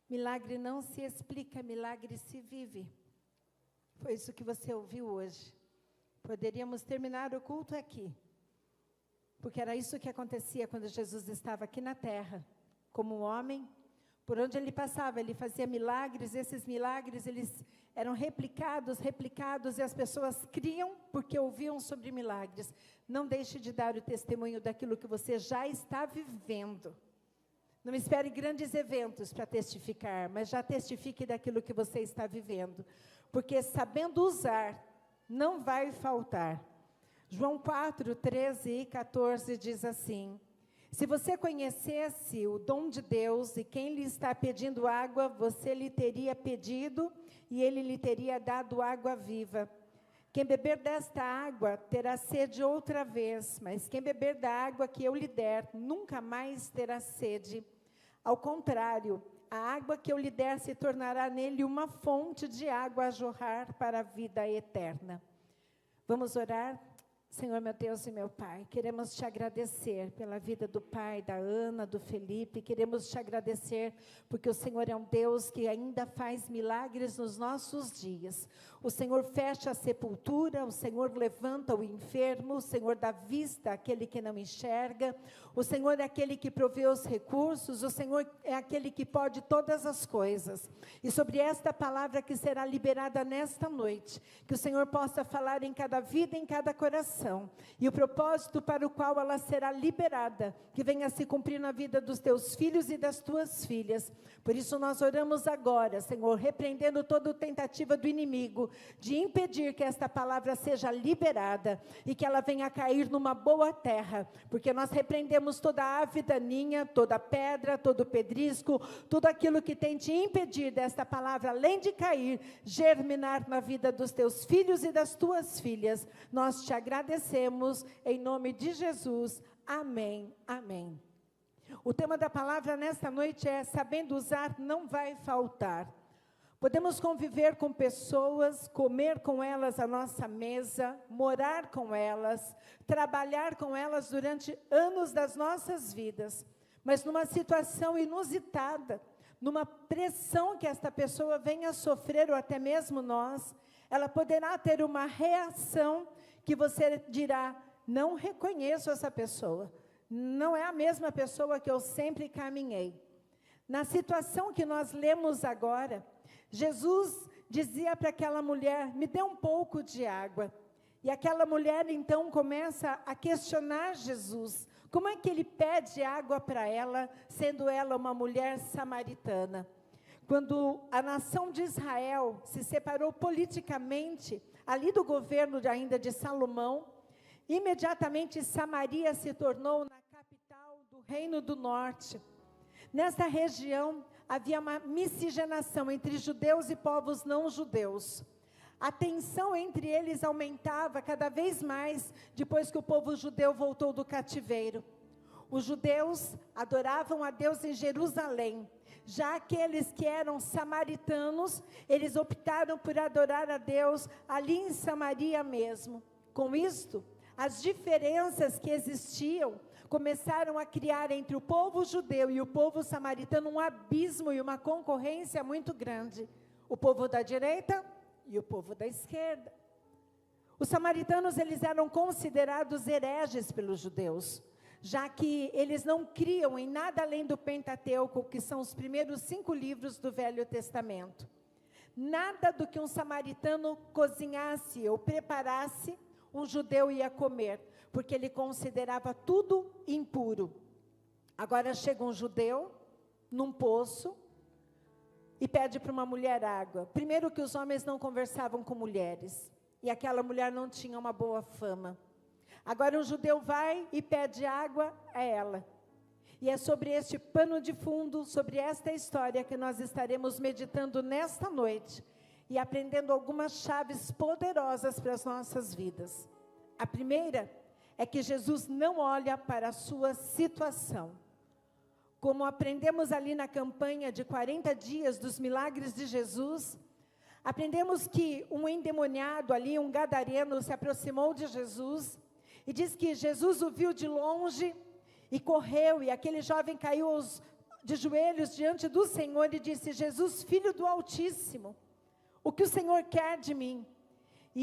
Milagre não se explica, milagre se vive. Foi isso que você ouviu hoje. Poderíamos terminar o culto aqui, porque era isso que acontecia quando Jesus estava aqui na terra, como um homem. Por onde ele passava, ele fazia milagres, esses milagres, eles eram replicados, e as pessoas criam porque ouviam sobre milagres. Não deixe de dar o testemunho daquilo que você já está vivendo. Não espere grandes eventos para testificar, mas já testifique daquilo que você está vivendo. Porque sabendo usar, não vai faltar. João 4, 13 e 14 diz assim: se você conhecesse o dom de Deus e quem lhe está pedindo água, você lhe teria pedido e ele lhe teria dado água viva. Quem beber desta água terá sede outra vez, mas quem beber da água que eu lhe der, nunca mais terá sede. Ao contrário, a água que eu lhe der se tornará nele uma fonte de água a jorrar para a vida eterna. Vamos orar? Senhor, meu Deus e meu Pai, queremos te agradecer pela vida do pai, da Ana, do Felipe, queremos te agradecer porque o Senhor é um Deus que ainda faz milagres nos nossos dias. O Senhor fecha a sepultura, o Senhor levanta o enfermo, o Senhor dá vista àquele que não enxerga, o Senhor é aquele que provê os recursos, o Senhor é aquele que pode todas as coisas. E sobre esta palavra que será liberada nesta noite, que o Senhor possa falar em cada vida, em cada coração, e o propósito para o qual ela será liberada, que venha se cumprir na vida dos teus filhos e das tuas filhas. Por isso nós oramos agora, Senhor, repreendendo toda tentativa do inimigo, de impedir que esta palavra seja liberada, e que ela venha cair numa boa terra, porque nós repreendemos toda ave daninha, toda pedra, todo pedrisco, tudo aquilo que tem te impedir desta palavra, além de cair, germinar na vida dos teus filhos e das tuas filhas. Nós te agradecemos em nome de Jesus, amém, amém. O tema da palavra nesta noite é: sabendo usar, não vai faltar. Podemos conviver com pessoas, comer com elas à nossa mesa, morar com elas, trabalhar com elas durante anos das nossas vidas, mas numa situação inusitada, numa pressão que esta pessoa venha a sofrer, ou até mesmo nós, ela poderá ter uma reação que você dirá: não reconheço essa pessoa, não é a mesma pessoa que eu sempre caminhei. Na situação que nós lemos agora, Jesus dizia para aquela mulher: me dê um pouco de água. E aquela mulher então começa a questionar Jesus. Como é que ele pede água para ela, sendo ela uma mulher samaritana? Quando a nação de Israel se separou politicamente, ali do governo ainda de Salomão, imediatamente Samaria se tornou na capital do Reino do Norte. Nesta região havia uma miscigenação entre judeus e povos não judeus. A tensão entre eles aumentava cada vez mais depois que o povo judeu voltou do cativeiro. Os judeus adoravam a Deus em Jerusalém. Já aqueles que eram samaritanos, eles optaram por adorar a Deus ali em Samaria mesmo. Com isto, as diferenças que existiam começaram a criar entre o povo judeu e o povo samaritano um abismo e uma concorrência muito grande. O povo da direita e o povo da esquerda. Os samaritanos, eles eram considerados hereges pelos judeus, já que eles não criam em nada além do Pentateuco, que são os primeiros 5 livros do Velho Testamento. Nada do que um samaritano cozinhasse ou preparasse, um judeu ia comer, porque ele considerava tudo impuro. Agora chega um judeu num poço e pede para uma mulher água. Primeiro que os homens não conversavam com mulheres, e aquela mulher não tinha uma boa fama. Agora um judeu vai e pede água a ela. E é sobre este pano de fundo, sobre esta história que nós estaremos meditando nesta noite e aprendendo algumas chaves poderosas para as nossas vidas. A primeira é que Jesus não olha para a sua situação. Como aprendemos ali na campanha de 40 dias dos milagres de Jesus, aprendemos que um endemoniado ali, um gadareno, se aproximou de Jesus e diz que Jesus o viu de longe e correu, e aquele jovem caiu de joelhos diante do Senhor e disse: Jesus, Filho do Altíssimo, o que o Senhor quer de mim?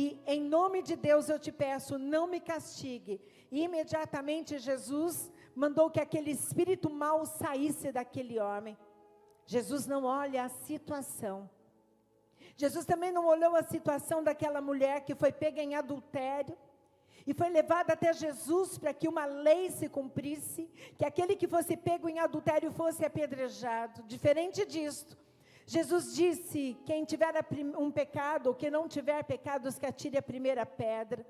E em nome de Deus eu te peço, não me castigue. E imediatamente Jesus mandou que aquele espírito mau saísse daquele homem. Jesus não olha a situação. Jesus também não olhou a situação daquela mulher que foi pega em adultério e foi levada até Jesus para que uma lei se cumprisse, que aquele que fosse pego em adultério fosse apedrejado. Diferente disto, Jesus disse: quem tiver um pecado, ou quem não tiver pecados, que atire a primeira pedra.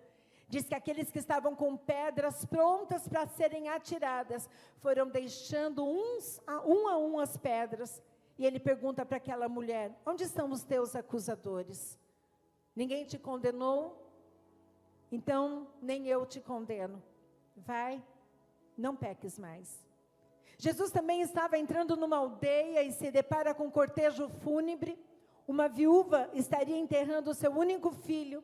Diz que aqueles que estavam com pedras prontas para serem atiradas, foram deixando a um as pedras. E ele pergunta para aquela mulher: onde estão os teus acusadores? Ninguém te condenou? Então, nem eu te condeno. Vai, não peques mais. Jesus também estava entrando numa aldeia e se depara com um cortejo fúnebre. Uma viúva estaria enterrando o seu único filho.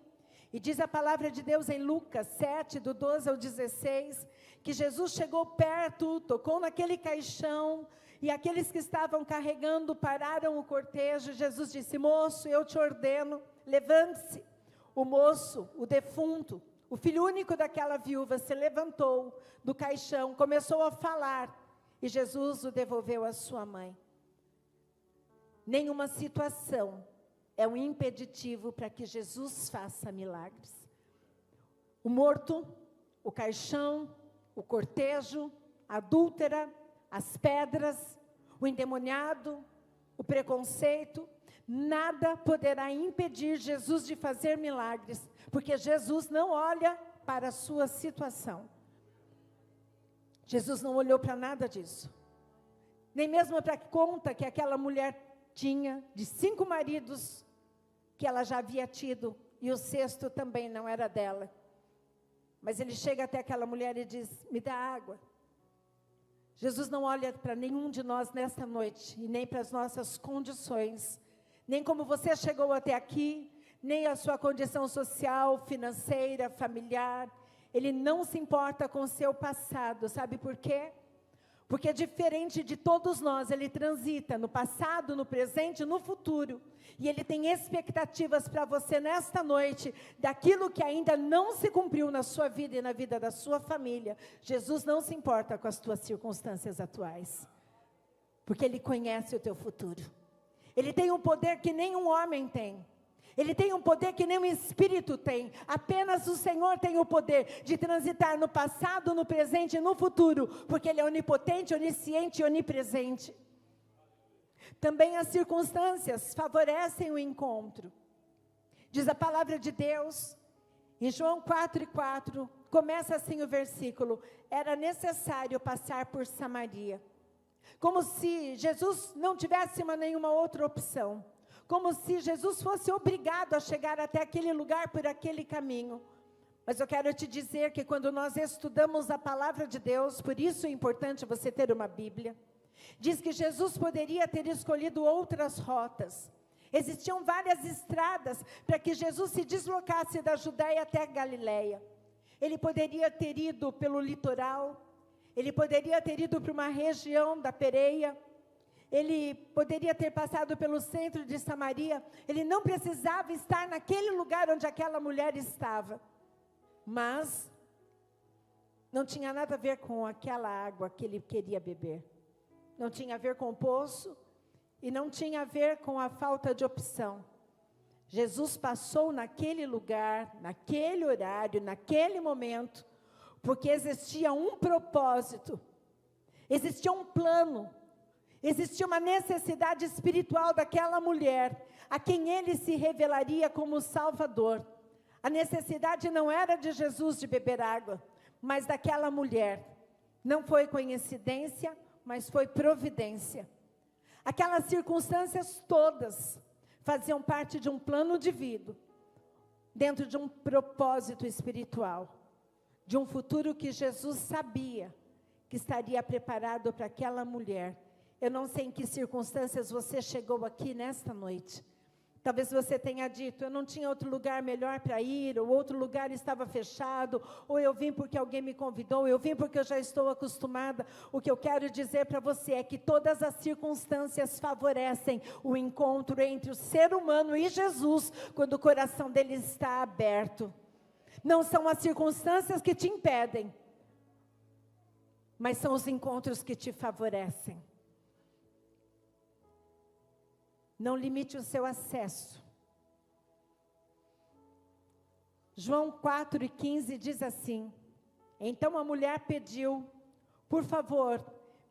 E diz a palavra de Deus em Lucas 7, do 12 ao 16, que Jesus chegou perto, tocou naquele caixão, e aqueles que estavam carregando pararam o cortejo. Jesus disse: moço, eu te ordeno, levante-se. O moço, o defunto, o filho único daquela viúva, se levantou do caixão, começou a falar, e Jesus o devolveu à sua mãe. Nenhuma situação é um impeditivo para que Jesus faça milagres. O morto, o caixão, o cortejo, a adúltera, as pedras, o endemoniado, o preconceito, nada poderá impedir Jesus de fazer milagres, porque Jesus não olha para a sua situação. Jesus não olhou para nada disso. Nem mesmo para a conta que aquela mulher tinha de 5 maridos que ela já havia tido, e o 6º também não era dela. Mas ele chega até aquela mulher e diz: me dá água. Jesus não olha para nenhum de nós nesta noite, e nem para as nossas condições, nem como você chegou até aqui, nem a sua condição social, financeira, familiar. Ele não se importa com o seu passado. Sabe por quê? Porque diferente de todos nós, ele transita no passado, no presente e no futuro. E ele tem expectativas para você nesta noite, daquilo que ainda não se cumpriu na sua vida e na vida da sua família. Jesus não se importa com as tuas circunstâncias atuais, porque ele conhece o teu futuro. Ele tem um poder que nenhum homem tem. Ele tem um poder que nenhum espírito tem. Apenas o Senhor tem o poder de transitar no passado, no presente e no futuro, porque Ele é onipotente, onisciente e onipresente. Também as circunstâncias favorecem o encontro. Diz a palavra de Deus, em João 4:4, começa assim o versículo: era necessário passar por Samaria. Como se Jesus não tivesse nenhuma outra opção. Como se Jesus fosse obrigado a chegar até aquele lugar por aquele caminho. Mas eu quero te dizer que quando nós estudamos a palavra de Deus, por isso é importante você ter uma Bíblia, diz que Jesus poderia ter escolhido outras rotas. Existiam várias estradas para que Jesus se deslocasse da Judéia até a Galileia. Ele poderia ter ido pelo litoral, ele poderia ter ido para uma região da Pereia, ele poderia ter passado pelo centro de Samaria. Ele não precisava estar naquele lugar onde aquela mulher estava. Mas não tinha nada a ver com aquela água que ele queria beber. Não tinha a ver com o poço e não tinha a ver com a falta de opção. Jesus passou naquele lugar, naquele horário, naquele momento, porque existia um propósito, existia um plano. Existia uma necessidade espiritual daquela mulher, a quem ele se revelaria como Salvador. A necessidade não era de Jesus de beber água, mas daquela mulher. Não foi coincidência, mas foi providência. Aquelas circunstâncias todas faziam parte de um plano divino, dentro de um propósito espiritual, de um futuro que Jesus sabia que estaria preparado para aquela mulher. Eu não sei em que circunstâncias você chegou aqui nesta noite. Talvez você tenha dito, eu não tinha outro lugar melhor para ir, ou outro lugar estava fechado, ou eu vim porque alguém me convidou, eu vim porque eu já estou acostumada. O que eu quero dizer para você é que todas as circunstâncias favorecem o encontro entre o ser humano e Jesus, quando o coração dele está aberto. Não são as circunstâncias que te impedem, mas são os encontros que te favorecem. Não limite o seu acesso. João 4:15 diz assim: então a mulher pediu, por favor,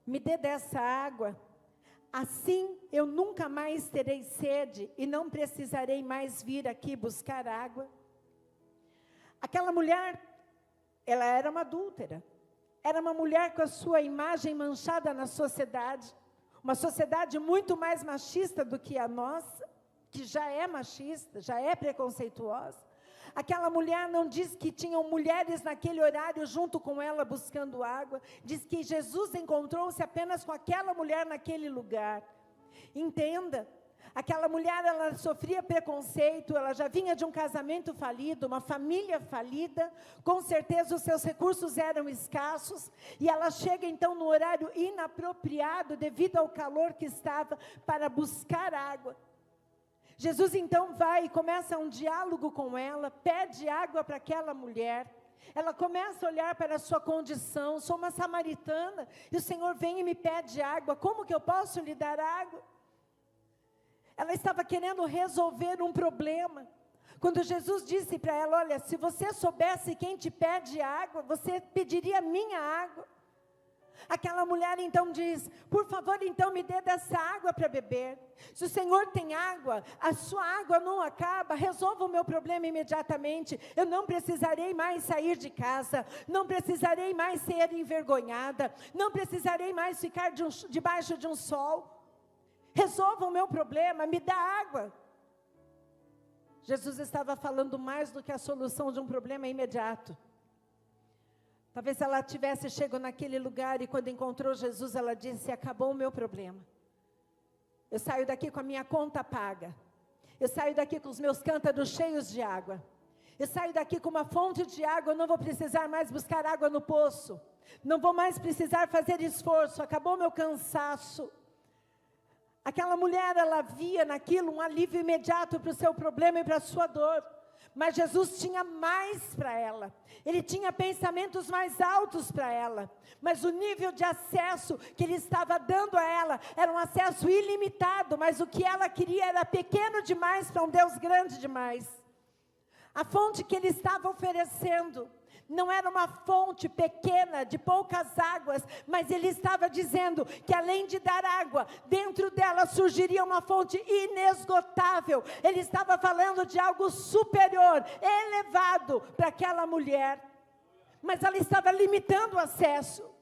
me dê dessa água, assim eu nunca mais terei sede e não precisarei mais vir aqui buscar água. Aquela mulher, ela era uma adúltera, era uma mulher com a sua imagem manchada na sociedade, uma sociedade muito mais machista do que a nossa, que já é machista, já é preconceituosa. Aquela mulher não diz que tinham mulheres naquele horário junto com ela buscando água, diz que Jesus encontrou-se apenas com aquela mulher naquele lugar. Entenda, aquela mulher, ela sofria preconceito, ela já vinha de um casamento falido, uma família falida, com certeza os seus recursos eram escassos, e ela chega então no horário inapropriado, devido ao calor que estava, para buscar água. Jesus então vai e começa um diálogo com ela, pede água para aquela mulher, ela começa a olhar para a sua condição, sou uma samaritana, e o Senhor vem e me pede água, como que eu posso lhe dar água? Ela estava querendo resolver um problema. Quando Jesus disse para ela, olha, se você soubesse quem te pede água, você pediria minha água. Aquela mulher então diz, por favor, então me dê dessa água para beber. Se o Senhor tem água, a sua água não acaba, resolva o meu problema imediatamente. Eu não precisarei mais sair de casa, não precisarei mais ser envergonhada, não precisarei mais ficar debaixo de um sol. Resolva o meu problema, me dá água. Jesus estava falando mais do que a solução de um problema imediato. Talvez ela tivesse chegado naquele lugar e quando encontrou Jesus, ela disse, acabou o meu problema. Eu saio daqui com a minha conta paga. Eu saio daqui com os meus cântaros cheios de água. Eu saio daqui com uma fonte de água, eu não vou precisar mais buscar água no poço. Não vou mais precisar fazer esforço, acabou o meu cansaço. Aquela mulher, ela via naquilo um alívio imediato para o seu problema e para a sua dor. Mas Jesus tinha mais para ela. Ele tinha pensamentos mais altos para ela. Mas o nível de acesso que ele estava dando a ela era um acesso ilimitado. Mas o que ela queria era pequeno demais para um Deus grande demais. A fonte que ele estava oferecendo não era uma fonte pequena, de poucas águas, mas ele estava dizendo que além de dar água, dentro dela surgiria uma fonte inesgotável. Ele estava falando de algo superior, elevado para aquela mulher, mas ela estava limitando o acesso.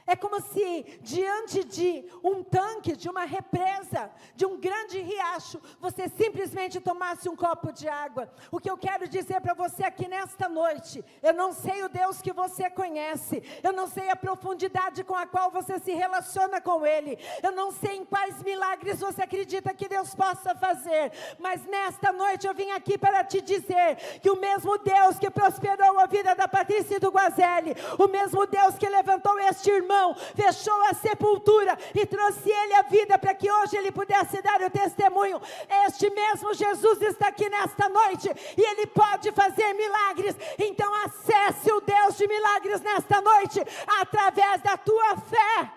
É como se diante de um tanque, de uma represa, de um grande riacho, você simplesmente tomasse um copo de água. O que eu quero dizer para você aqui nesta noite, eu não sei o Deus que você conhece, eu não sei a profundidade com a qual você se relaciona com Ele, eu não sei em quais milagres você acredita que Deus possa fazer, mas nesta noite eu vim aqui para te dizer que o mesmo Deus que prosperou a vida da Patrícia e do Guazelli, o mesmo Deus que levantou este irmão, fechou a sepultura e trouxe ele à vida para que hoje ele pudesse dar o testemunho. Este mesmo Jesus está aqui nesta noite e ele pode fazer milagres. Então acesse o Deus de milagres nesta noite através da tua fé.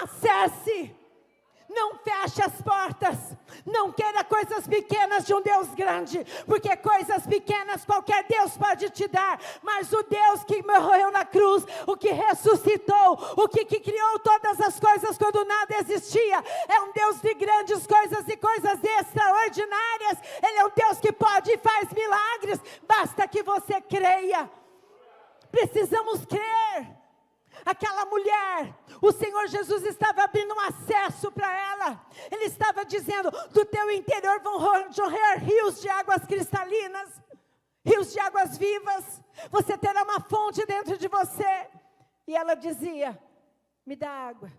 Acesse. Não feche as portas, não queira coisas pequenas de um Deus grande, porque coisas pequenas qualquer Deus pode te dar, mas o Deus que morreu na cruz, o que ressuscitou, o que criou todas as coisas quando nada existia, é um Deus de grandes coisas e coisas extraordinárias. Ele é um Deus que pode e faz milagres, basta que você creia. Precisamos crer. Aquela mulher, o Senhor Jesus estava abrindo um acesso para ela. Ele estava dizendo, do teu interior vão jorrar rios de águas cristalinas, rios de águas vivas. Você terá uma fonte dentro de você. E ela dizia, me dá água.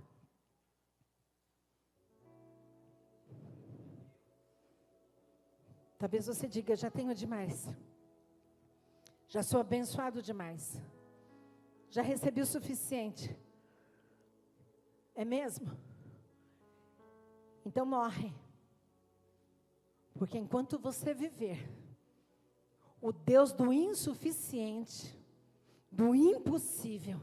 Talvez você diga, já tenho demais. Já sou abençoado demais. Já recebi o suficiente. É mesmo? Então morre. Porque enquanto você viver, o Deus do insuficiente, do impossível,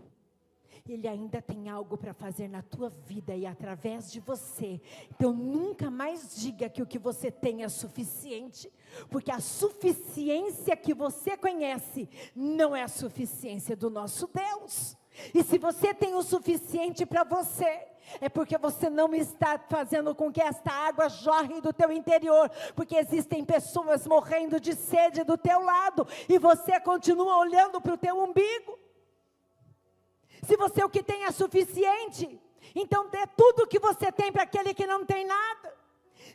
Ele ainda tem algo para fazer na tua vida e através de você. Então nunca mais diga que o que você tem é suficiente, porque a suficiência que você conhece não é a suficiência do nosso Deus. E se você tem o suficiente para você, é porque você não está fazendo com que esta água jorre do teu interior, porque existem pessoas morrendo de sede do teu lado, e você continua olhando para o teu umbigo. Se você o que tem é suficiente, então dê tudo o que você tem para aquele que não tem nada.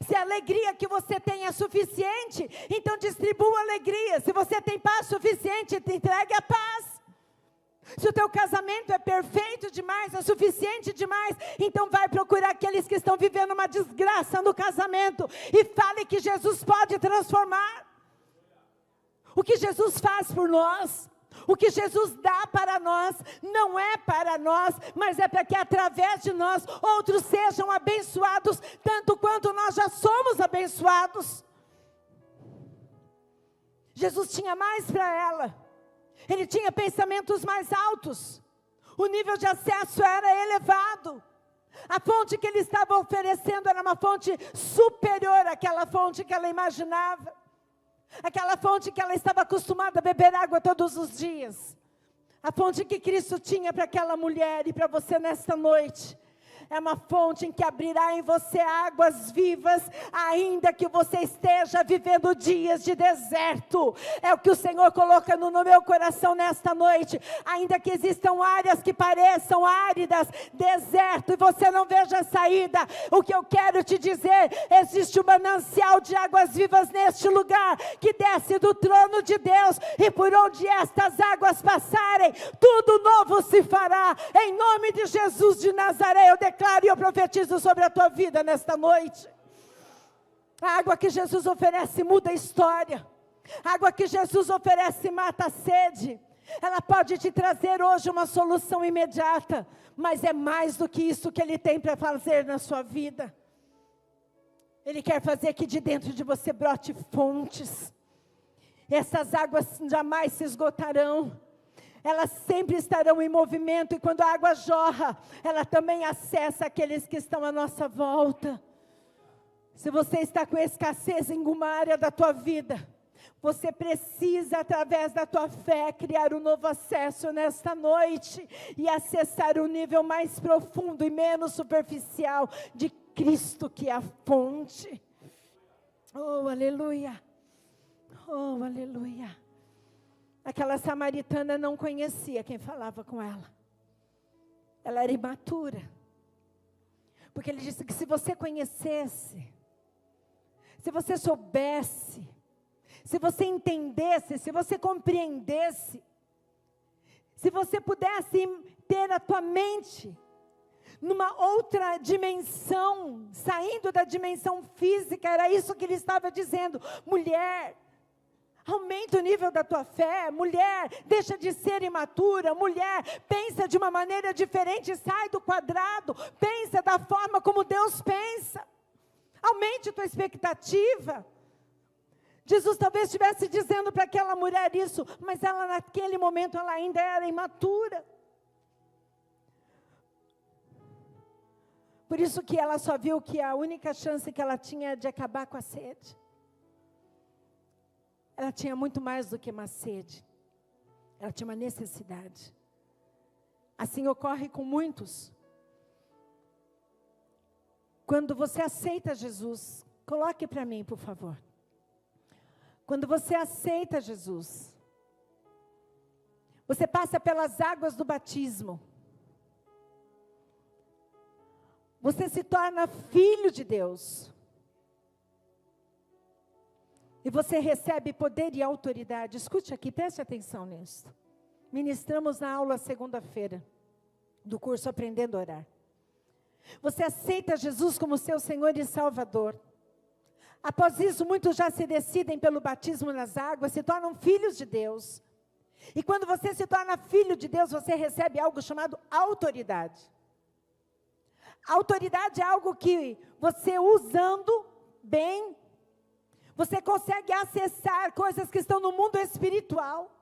Se a alegria que você tem é suficiente, então distribua alegria. Se você tem paz suficiente, entregue a paz. Se o teu casamento é perfeito demais, é suficiente demais, então vai procurar aqueles que estão vivendo uma desgraça no casamento e fale que Jesus pode transformar. O que Jesus faz por nós, o que Jesus dá para nós, não é para nós, mas é para que através de nós, outros sejam abençoados, tanto quanto nós já somos abençoados. Jesus tinha mais para ela, Ele tinha pensamentos mais altos, o nível de acesso era elevado, a fonte que Ele estava oferecendo era uma fonte superior àquela fonte que ela imaginava. Aquela fonte que ela estava acostumada a beber água todos os dias. A fonte que Cristo tinha para aquela mulher e para você nesta noite. É uma fonte em que abrirá em você águas vivas, ainda que você esteja vivendo dias de deserto. É o que o Senhor coloca no meu coração nesta noite. Ainda que existam áreas que pareçam áridas, deserto, e você não veja saída, o que eu quero te dizer, existe um manancial de águas vivas neste lugar, que desce do trono de Deus, e por onde estas águas passarem, tudo novo se fará. Em nome de Jesus de Nazaré, eu declaro e eu profetizo sobre a tua vida nesta noite. A água que Jesus oferece muda a história. A água que Jesus oferece mata a sede. Ela pode te trazer hoje uma solução imediata, mas é mais do que isso que Ele tem para fazer na sua vida. Ele quer fazer que de dentro de você brote fontes. Essas águas jamais se esgotarão. Elas sempre estarão em movimento, e quando a água jorra, ela também acessa aqueles que estão à nossa volta. Se você está com escassez em alguma área da tua vida, você precisa, através da tua fé, criar um novo acesso nesta noite, e acessar o nível mais profundo e menos superficial de Cristo, que é a fonte. Oh, aleluia! Oh, aleluia! Aquela samaritana não conhecia quem falava com ela. Ela era imatura. Porque Ele disse que se você conhecesse, se você soubesse, se você entendesse, se você compreendesse, se você pudesse ter a tua mente numa outra dimensão, saindo da dimensão física, era isso que Ele estava dizendo. Mulher, aumenta o nível da tua fé. Mulher, deixa de ser imatura. Mulher, pensa de uma maneira diferente, sai do quadrado, pensa da forma como Deus pensa. Aumente tua expectativa. Jesus talvez estivesse dizendo para aquela mulher isso, mas ela naquele momento ela ainda era imatura. Por isso que ela só viu que a única chance que ela tinha de acabar com a sede. Ela tinha muito mais do que uma sede. Ela tinha uma necessidade. Assim ocorre com muitos. Quando você aceita Jesus, coloque para mim, por favor. Quando você aceita Jesus, você passa pelas águas do batismo. Você se torna filho de Deus. E você recebe poder e autoridade. Escute aqui, preste atenção nisso. Ministramos na aula segunda-feira do curso Aprendendo a Orar. Você aceita Jesus como seu Senhor e Salvador. Após isso, muitos já se decidem pelo batismo nas águas, se tornam filhos de Deus. E quando você se torna filho de Deus, você recebe algo chamado autoridade. Autoridade é algo que você usando bem, você consegue acessar coisas que estão no mundo espiritual.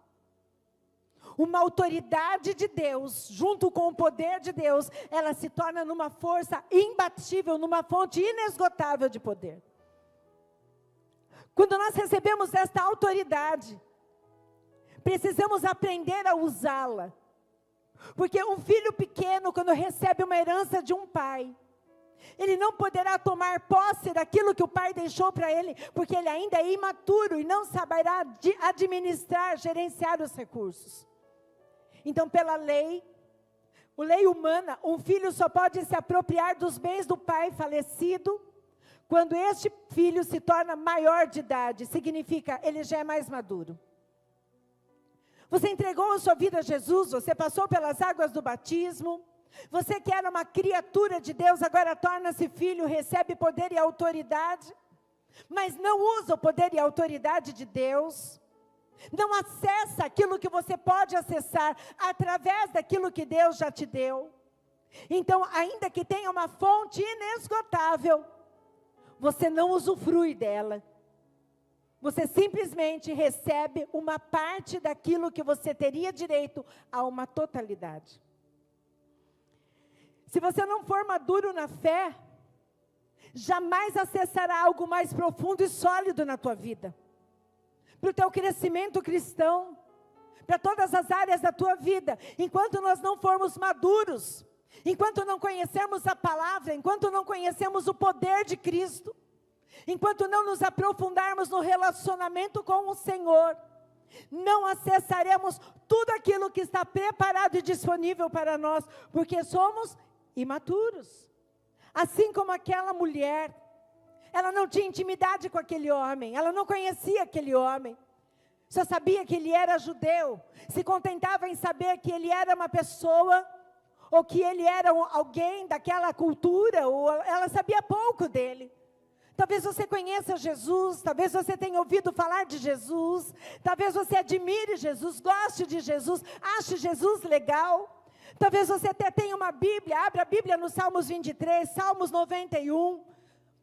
Uma autoridade de Deus, junto com o poder de Deus, ela se torna numa força imbatível, numa fonte inesgotável de poder. Quando nós recebemos esta autoridade, precisamos aprender a usá-la. Porque um filho pequeno, quando recebe uma herança de um pai, ele não poderá tomar posse daquilo que o pai deixou para ele, porque ele ainda é imaturo e não saberá administrar, gerenciar os recursos. Então, pela lei humana, um filho só pode se apropriar dos bens do pai falecido, quando este filho se torna maior de idade, significa, ele já é mais maduro. Você entregou a sua vida a Jesus, você passou pelas águas do batismo, você que era uma criatura de Deus, agora torna-se filho, recebe poder e autoridade, mas não usa o poder e a autoridade de Deus, não acessa aquilo que você pode acessar, através daquilo que Deus já te deu. Então, ainda que tenha uma fonte inesgotável, você não usufrui dela. Você simplesmente recebe uma parte daquilo que você teria direito a uma totalidade. Se você não for maduro na fé, jamais acessará algo mais profundo e sólido na tua vida. Para o teu crescimento cristão, para todas as áreas da tua vida. Enquanto nós não formos maduros, enquanto não conhecermos a palavra, enquanto não conhecemos o poder de Cristo, enquanto não nos aprofundarmos no relacionamento com o Senhor, não acessaremos tudo aquilo que está preparado e disponível para nós, porque somos imaturos. Assim como aquela mulher, ela não tinha intimidade com aquele homem, ela não conhecia aquele homem, só sabia que ele era judeu, se contentava em saber que ele era uma pessoa, ou que ele era alguém daquela cultura, ou ela sabia pouco dele. Talvez você conheça Jesus, talvez você tenha ouvido falar de Jesus, talvez você admire Jesus, goste de Jesus, ache Jesus legal. Talvez você até tenha uma Bíblia, abra a Bíblia no Salmos 23, Salmos 91.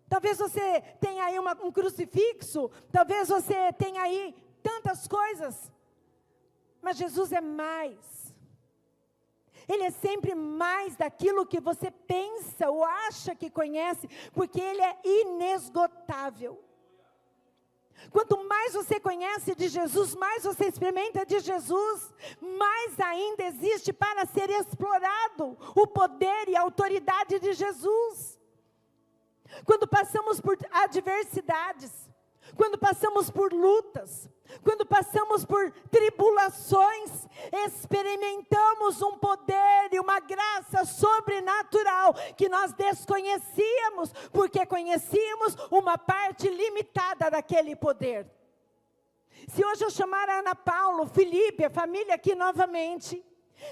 Talvez você tenha aí um crucifixo, talvez você tenha aí tantas coisas. Mas Jesus é mais. Ele é sempre mais daquilo que você pensa ou acha que conhece, porque Ele é inesgotável. Quanto mais você conhece de Jesus, mais você experimenta de Jesus, mais ainda existe para ser explorado o poder e a autoridade de Jesus. Quando passamos por adversidades, quando passamos por lutas, quando passamos por tribulações, experimentamos um poder e uma graça sobrenatural que nós desconhecíamos, porque conhecíamos uma parte limitada daquele poder. Se hoje eu chamar a Ana Paulo, Felipe, a família aqui novamente,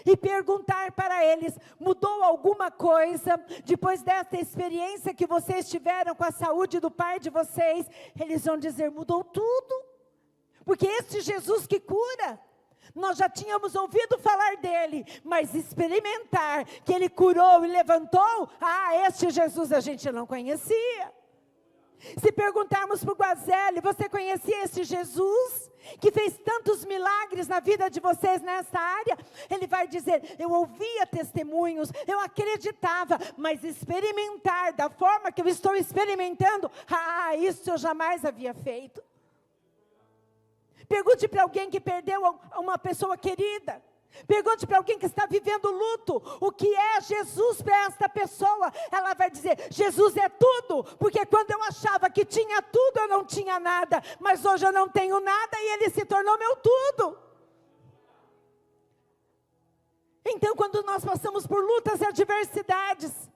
e perguntar para eles, mudou alguma coisa depois dessa experiência que vocês tiveram com a saúde do pai de vocês? Eles vão dizer, mudou tudo, porque este Jesus que cura, nós já tínhamos ouvido falar dele, mas experimentar que ele curou e levantou, este Jesus a gente não conhecia. Se perguntarmos para o Guazelli, você conhecia esse Jesus que fez tantos milagres na vida de vocês nessa área? Ele vai dizer, eu ouvia testemunhos, eu acreditava, mas experimentar da forma que eu estou experimentando, isso eu jamais havia feito. Pergunte para alguém que perdeu uma pessoa querida. Pergunte para alguém que está vivendo luto, o que é Jesus para esta pessoa? Ela vai dizer, Jesus é tudo, porque quando eu achava que tinha tudo, eu não tinha nada, mas hoje eu não tenho nada e Ele se tornou meu tudo. Então, quando nós passamos por lutas e adversidades,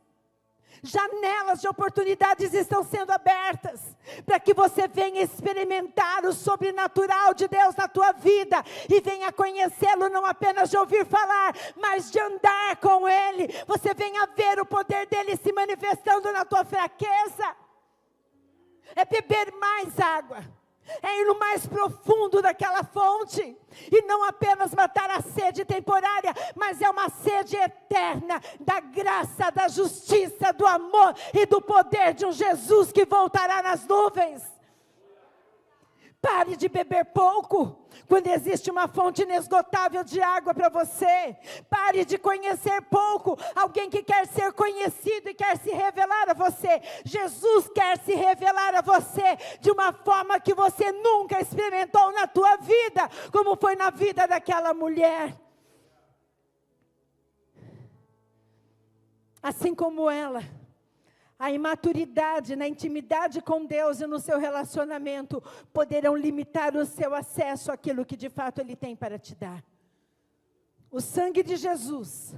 janelas de oportunidades estão sendo abertas, para que você venha experimentar o sobrenatural de Deus na tua vida, e venha conhecê-lo não apenas de ouvir falar, mas de andar com Ele. Você venha ver o poder dEle se manifestando na tua fraqueza. É beber mais água, é ir no mais profundo daquela fonte, e não apenas matar a sede temporária, mas é uma sede eterna, da graça, da justiça, do amor e do poder de um Jesus que voltará nas nuvens. Pare de beber pouco, quando existe uma fonte inesgotável de água para você. Pare de conhecer pouco, alguém que quer ser conhecido e quer se revelar a você. Jesus quer se revelar a você de uma forma que você nunca experimentou na tua vida, como foi na vida daquela mulher. Assim como ela, a imaturidade na intimidade com Deus e no seu relacionamento poderão limitar o seu acesso àquilo que de fato Ele tem para te dar. O sangue de Jesus,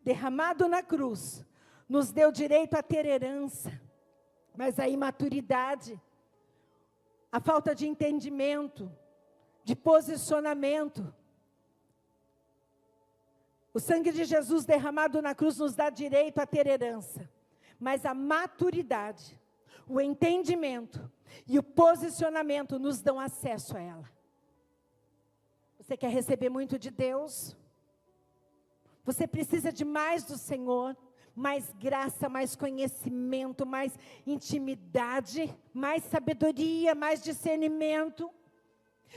derramado na cruz, nos deu direito a ter herança, mas a imaturidade, a falta de entendimento, de posicionamento, o sangue de Jesus derramado na cruz nos dá direito a ter herança. Mas a maturidade, o entendimento e o posicionamento nos dão acesso a ela. Você quer receber muito de Deus? Você precisa de mais do Senhor, mais graça, mais conhecimento, mais intimidade, mais sabedoria, mais discernimento.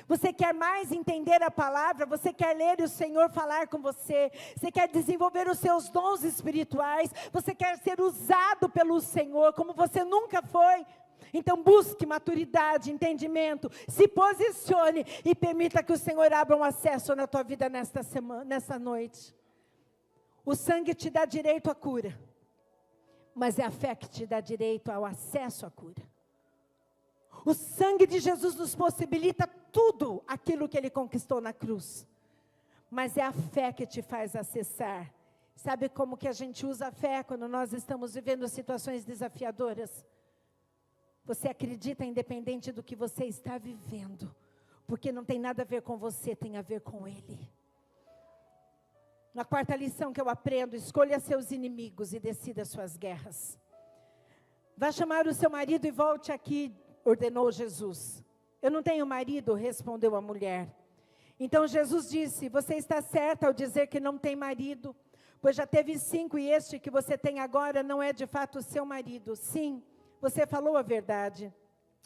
Você quer mais entender a palavra, você quer ler o Senhor falar com você, você quer desenvolver os seus dons espirituais, você quer ser usado pelo Senhor como você nunca foi. Então busque maturidade, entendimento, se posicione e permita que o Senhor abra um acesso na tua vida nesta noite. O sangue te dá direito à cura, mas é a fé que te dá direito ao acesso à cura. O sangue de Jesus nos possibilita tudo aquilo que Ele conquistou na cruz. Mas é a fé que te faz acessar. Sabe como que a gente usa a fé quando nós estamos vivendo situações desafiadoras? Você acredita independente do que você está vivendo. Porque não tem nada a ver com você, tem a ver com Ele. Na quarta lição que eu aprendo, escolha seus inimigos e decida suas guerras. Vá chamar o seu marido e volte aqui, ordenou Jesus. Eu não tenho marido, respondeu a mulher. Então Jesus disse, você está certa ao dizer que não tem marido, pois já teve 5 e este que você tem agora não é de fato o seu marido. Sim, você falou a verdade.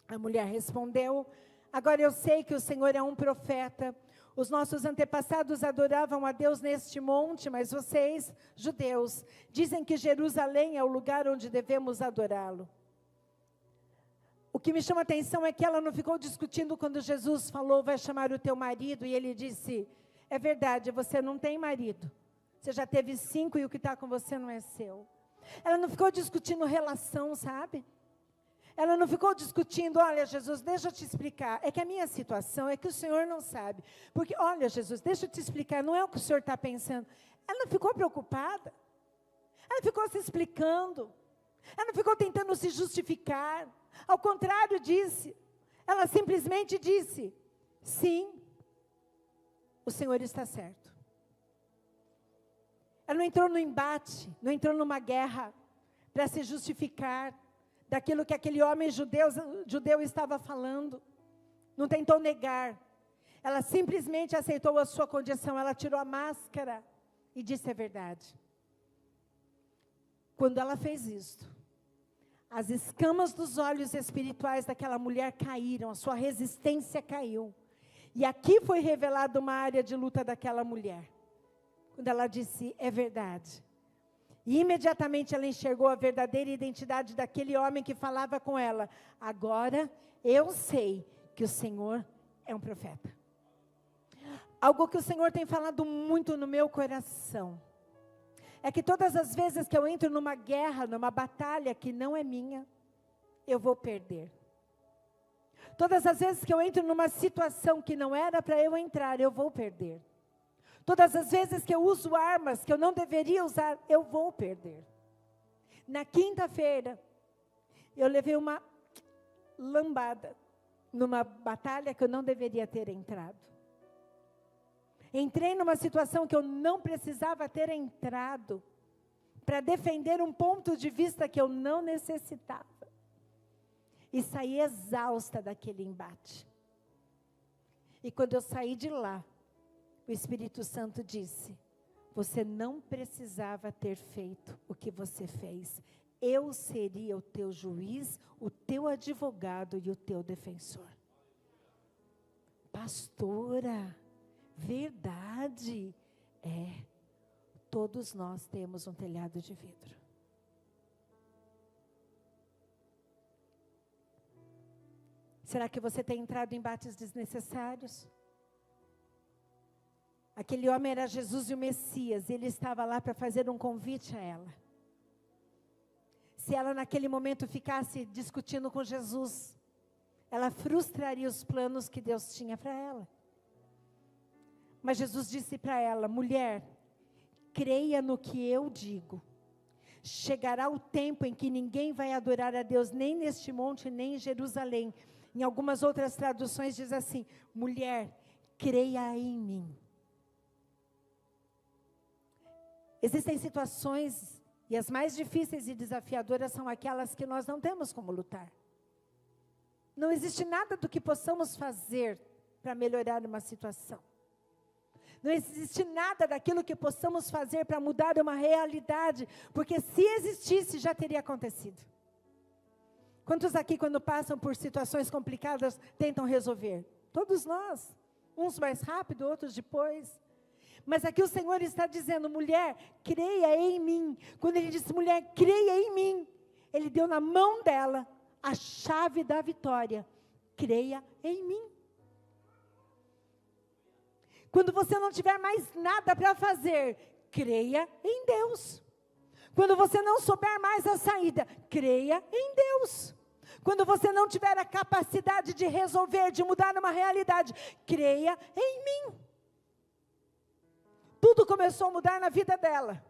A mulher respondeu, agora eu sei que o Senhor é um profeta. Os nossos antepassados adoravam a Deus neste monte, mas vocês, judeus, dizem que Jerusalém é o lugar onde devemos adorá-lo. O que me chama a atenção é que ela não ficou discutindo quando Jesus falou, vai chamar o teu marido, e ele disse, é verdade, você não tem marido. Você já teve 5 e o que está com você não é seu. Ela não ficou discutindo relação, sabe? Ela não ficou discutindo, olha Jesus, deixa eu te explicar, é que a minha situação é que o Senhor não sabe. Porque, olha Jesus, deixa eu te explicar, não é o que o Senhor está pensando. Ela não ficou preocupada. Ela ficou se explicando. Ela não ficou tentando se justificar. Ao contrário disse, ela simplesmente disse, sim, o Senhor está certo. Ela não entrou no embate, não entrou numa guerra para se justificar daquilo que aquele homem judeu estava falando. Não tentou negar. Ela simplesmente aceitou a sua condição, ela tirou a máscara e disse a verdade. Quando ela fez isto, as escamas dos olhos espirituais daquela mulher caíram, a sua resistência caiu. E aqui foi revelada uma área de luta daquela mulher. Quando ela disse, é verdade. E imediatamente ela enxergou a verdadeira identidade daquele homem que falava com ela. Agora eu sei que o Senhor é um profeta. Algo que o Senhor tem falado muito no meu coração. É que todas as vezes que eu entro numa guerra, numa batalha que não é minha, eu vou perder. Todas as vezes que eu entro numa situação que não era para eu entrar, eu vou perder. Todas as vezes que eu uso armas que eu não deveria usar, eu vou perder. Na quinta-feira, eu levei uma lambada numa batalha que eu não deveria ter entrado. Entrei numa situação que eu não precisava ter entrado para defender um ponto de vista que eu não necessitava. e saí exausta daquele embate. E quando eu saí de lá, o Espírito Santo disse: você não precisava ter feito o que você fez. Eu seria o teu juiz, o teu advogado e o teu defensor. Pastora, verdade. Todos nós temos um telhado de vidro. Será que você tem entrado em embates desnecessários? Aquele homem era Jesus e o Messias, ele estava lá para fazer um convite a ela. Se ela naquele momento ficasse discutindo com Jesus, ela frustraria os planos que Deus tinha para ela. Mas Jesus disse para ela: mulher, creia no que eu digo. Chegará o tempo em que ninguém vai adorar a Deus, nem neste monte, nem em Jerusalém. Em algumas outras traduções diz assim: mulher, creia em mim. Existem situações, e as mais difíceis e desafiadoras são aquelas que nós não temos como lutar. Não existe nada do que possamos fazer para melhorar uma situação. Não existe nada daquilo que possamos fazer para mudar uma realidade, porque se existisse, já teria acontecido. Quantos aqui, quando passam por situações complicadas, tentam resolver? Todos nós. Uns mais rápido, outros depois. Mas aqui o Senhor está dizendo: mulher, creia em mim. Quando Ele disse: mulher, creia em mim, Ele deu na mão dela a chave da vitória. Creia em mim. Quando você não tiver mais nada para fazer, creia em Deus. Quando você não souber mais a saída, creia em Deus. Quando você não tiver a capacidade de resolver, de mudar uma realidade, creia em mim. Tudo começou a mudar na vida dela.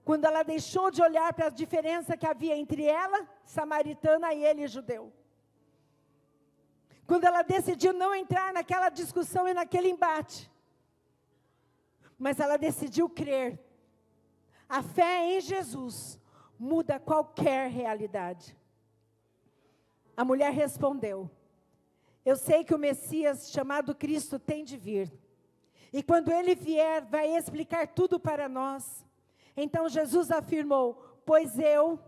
Quando ela deixou de olhar para a diferença que havia entre ela, samaritana, e ele, judeu. Quando ela decidiu não entrar naquela discussão e naquele embate. Mas ela decidiu crer. A fé em Jesus muda qualquer realidade. A mulher respondeu: eu sei que o Messias chamado Cristo tem de vir. E quando ele vier, vai explicar tudo para nós. Então Jesus afirmou: pois eu,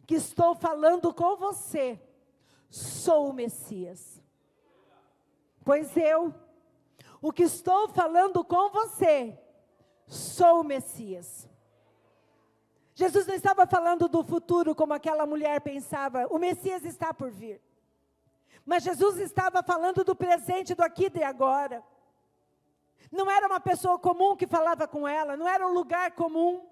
que estou falando com você, sou o Messias. Pois eu, o que estou falando com você, sou o Messias. Jesus não estava falando do futuro como aquela mulher pensava. O Messias está por vir. Mas Jesus estava falando do presente, do aqui e agora. Não era uma pessoa comum que falava com ela, não era um lugar comum.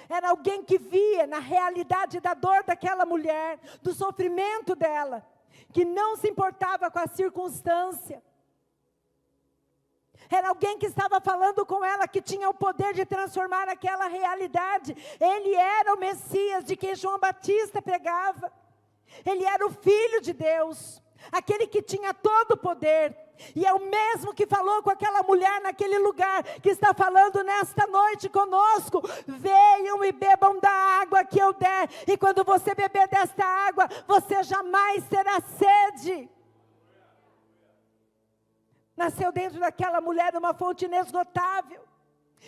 Era alguém que via na realidade da dor daquela mulher, do sofrimento dela, que não se importava com a circunstância. Era alguém que estava falando com ela, que tinha o poder de transformar aquela realidade. Ele era o Messias de quem João Batista pregava. Ele era o Filho de Deus, aquele que tinha todo o poder. E é o mesmo que falou com aquela mulher naquele lugar, que está falando nesta noite conosco. Venham e bebam da água que eu der, e quando você beber desta água, você jamais terá sede. Nasceu dentro daquela mulher uma fonte inesgotável.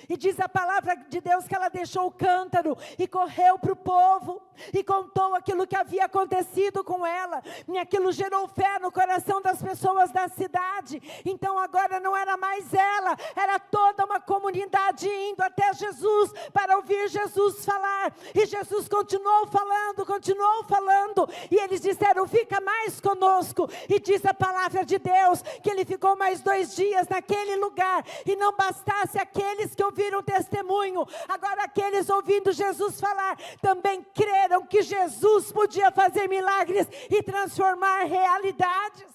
E diz a palavra de Deus que ela deixou o cântaro e correu para o povo e contou aquilo que havia acontecido com ela. E aquilo gerou fé no coração das pessoas da cidade. Então agora não era mais ela, era toda uma comunidade indo até Jesus para ouvir Jesus falar. E Jesus continuou falando, e eles disseram: fica mais conosco. E diz a palavra de Deus que ele ficou mais 2 dias naquele lugar. E não bastasse aqueles que ouviram o testemunho, agora aqueles ouvindo Jesus falar, também creram que Jesus podia fazer milagres e transformar realidades.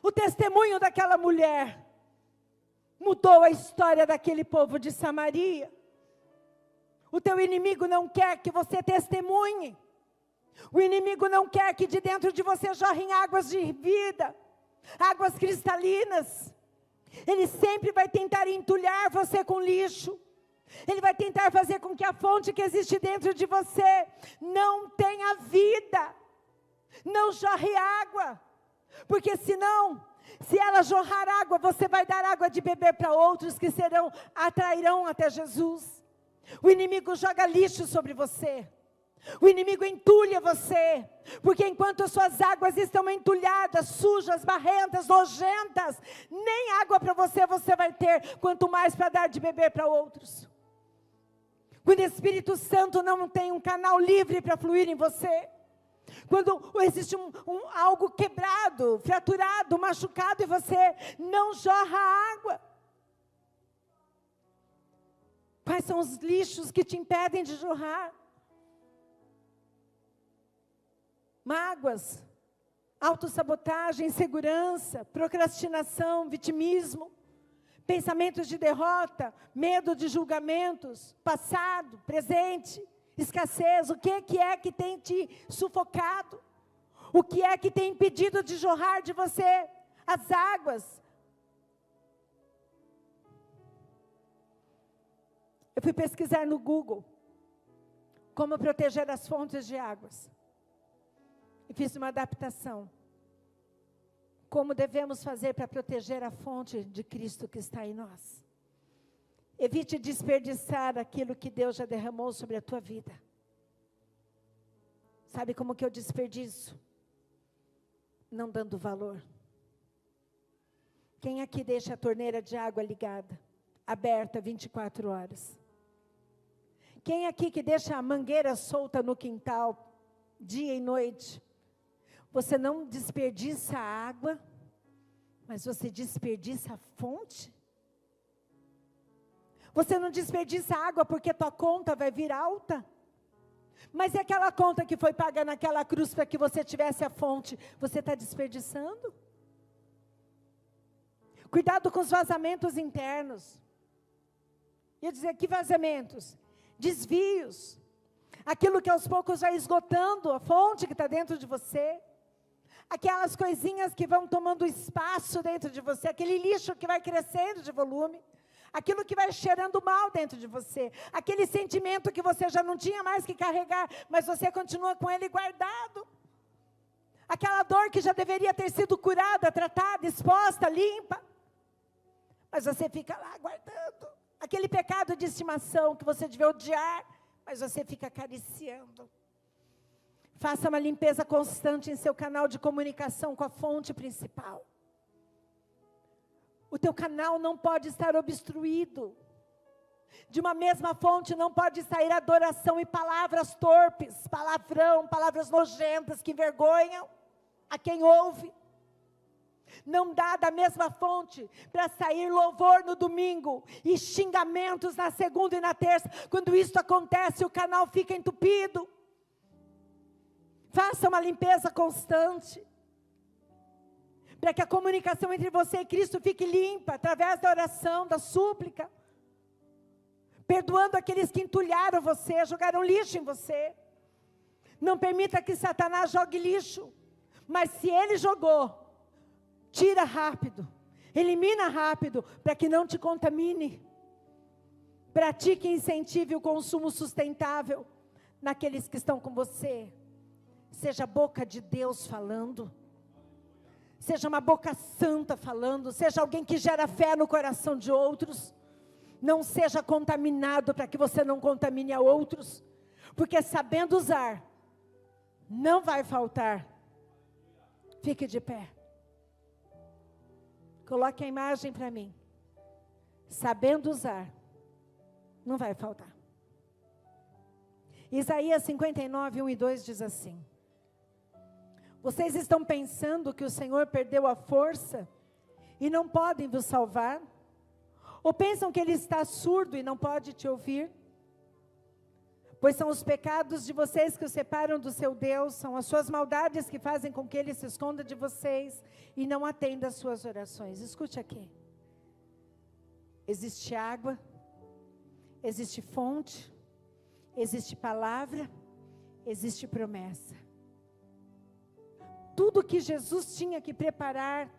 O testemunho daquela mulher mudou a história daquele povo de Samaria. O teu inimigo não quer que você testemunhe. O inimigo não quer que de dentro de você jorrem águas de vida, águas cristalinas. Ele sempre vai tentar entulhar você com lixo. Ele vai tentar fazer com que a fonte que existe dentro de você não tenha vida. Não jorre água, porque senão, se ela jorrar água, você vai dar água de beber para outros que atrairão até Jesus. O inimigo joga lixo sobre você. O inimigo entulha você, porque enquanto suas águas estão entulhadas, sujas, barrentas, nojentas, nem água para você vai ter, quanto mais para dar de beber para outros. Quando o Espírito Santo não tem um canal livre para fluir em você, quando existe algo quebrado, fraturado, machucado em você, não jorra água. Quais são os lixos que te impedem de jorrar? Mágoas, autossabotagem, insegurança, procrastinação, vitimismo, pensamentos de derrota, medo de julgamentos, passado, presente, escassez. O que é que tem te sufocado? O que é que tem impedido de jorrar de você as águas? Eu fui pesquisar no Google como proteger as fontes de águas. E fiz uma adaptação. Como devemos fazer para proteger a fonte de Cristo que está em nós? Evite desperdiçar aquilo que Deus já derramou sobre a tua vida. Sabe como que eu desperdiço? Não dando valor. Quem aqui deixa a torneira de água ligada, aberta 24 horas? Quem aqui que deixa a mangueira solta no quintal, dia e noite? Você não desperdiça a água, mas você desperdiça a fonte? Você não desperdiça a água porque tua conta vai vir alta? Mas é aquela conta que foi paga naquela cruz para que você tivesse a fonte, você está desperdiçando? Cuidado com os vazamentos internos. Eu dizer, que vazamentos? Desvios. Aquilo que aos poucos vai esgotando a fonte que está dentro de você. Aquelas coisinhas que vão tomando espaço dentro de você, aquele lixo que vai crescendo de volume, aquilo que vai cheirando mal dentro de você, aquele sentimento que você já não tinha mais que carregar, mas você continua com ele guardado, aquela dor que já deveria ter sido curada, tratada, exposta, limpa, mas você fica lá guardando, aquele pecado de estimação que você devia odiar, mas você fica acariciando. Faça uma limpeza constante em seu canal de comunicação com a fonte principal. O teu canal não pode estar obstruído. De uma mesma fonte não pode sair adoração e palavras torpes, palavrão, palavras nojentas que envergonham a quem ouve. Não dá da mesma fonte para sair louvor no domingo e xingamentos na segunda e na terça. Quando isso acontece, o canal fica entupido. Faça uma limpeza constante, para que a comunicação entre você e Cristo fique limpa, através da oração, da súplica, perdoando aqueles que entulharam você, jogaram lixo em você. Não permita que Satanás jogue lixo, mas se ele jogou, tira rápido, elimina rápido, para que não te contamine. Pratique e incentive o consumo sustentável naqueles que estão com você. Seja a boca de Deus falando, seja uma boca santa falando, seja alguém que gera fé no coração de outros. Não seja contaminado para que você não contamine a outros, porque sabendo usar, não vai faltar. Fique de pé. Coloque a imagem para mim. Sabendo usar, não vai faltar. Isaías 59, 1 e 2 diz assim: vocês estão pensando que o Senhor perdeu a força e não podem vos salvar? Ou pensam que Ele está surdo e não pode te ouvir? Pois são os pecados de vocês que o separam do seu Deus, são as suas maldades que fazem com que Ele se esconda de vocês e não atenda às suas orações. Escute aqui. Existe água, existe fonte, existe palavra, existe promessa. Tudo que Jesus tinha que preparar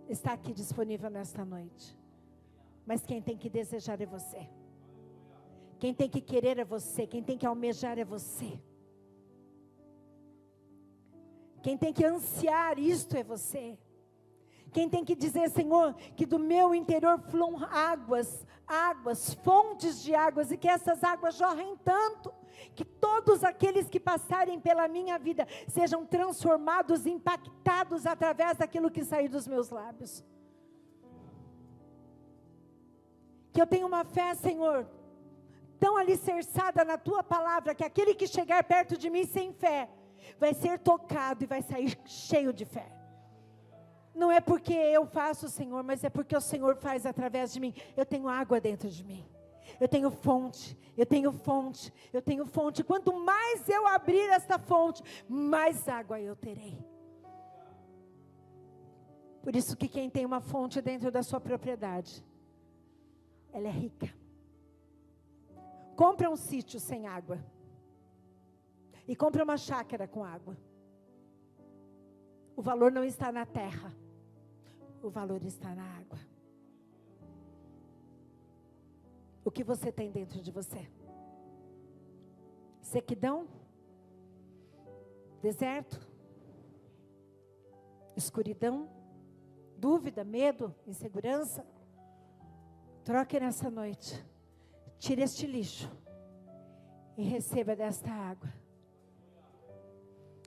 está aqui disponível nesta noite. Mas quem tem que desejar é você. Quem tem que querer é você. Quem tem que almejar é você. Quem tem que ansiar isto é você. Quem tem que dizer, Senhor, que do meu interior fluam águas, fontes de águas, e que essas águas jorrem tanto, que todos aqueles que passarem pela minha vida sejam transformados, impactados através daquilo que sair dos meus lábios. Que eu tenha uma fé, Senhor, tão alicerçada na tua palavra, que aquele que chegar perto de mim sem fé, vai ser tocado e vai sair cheio de fé. Não é porque eu faço, Senhor, mas é porque o Senhor faz através de mim. Eu tenho água dentro de mim. Eu tenho fonte, eu tenho fonte, eu tenho fonte. Quanto mais eu abrir esta fonte, mais água eu terei. Por isso que quem tem uma fonte dentro da sua propriedade, ela é rica. Compra um sítio sem água. E compra uma chácara com água. O valor não está na terra. O valor está na água. O que você tem dentro de você? Sequidão? Deserto? Escuridão? Dúvida, medo, insegurança? Troque nessa noite. Tire este lixo. E receba desta água.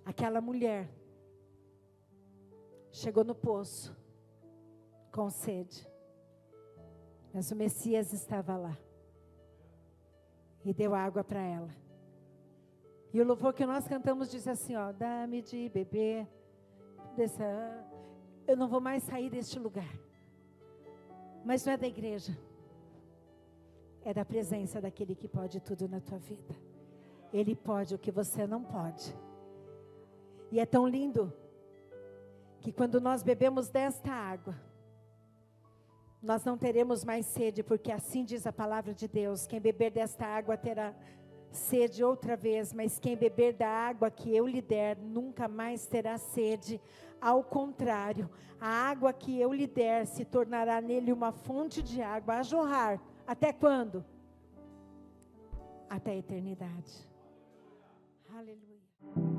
Aquela mulher chegou no poço com sede, mas o Messias estava lá e deu água para ela. E o louvor que nós cantamos diz assim, ó: dá-me de beber eu não vou mais sair deste lugar. Mas não é da igreja, é da presença daquele que pode tudo na tua vida. Ele pode o que você não pode. E é tão lindo que quando nós bebemos desta água, nós não teremos mais sede, porque assim diz a palavra de Deus: quem beber desta água terá sede outra vez, mas quem beber da água que eu lhe der, nunca mais terá sede. Ao contrário, a água que eu lhe der se tornará nele uma fonte de água a jorrar. Até quando? Até a eternidade. Aleluia.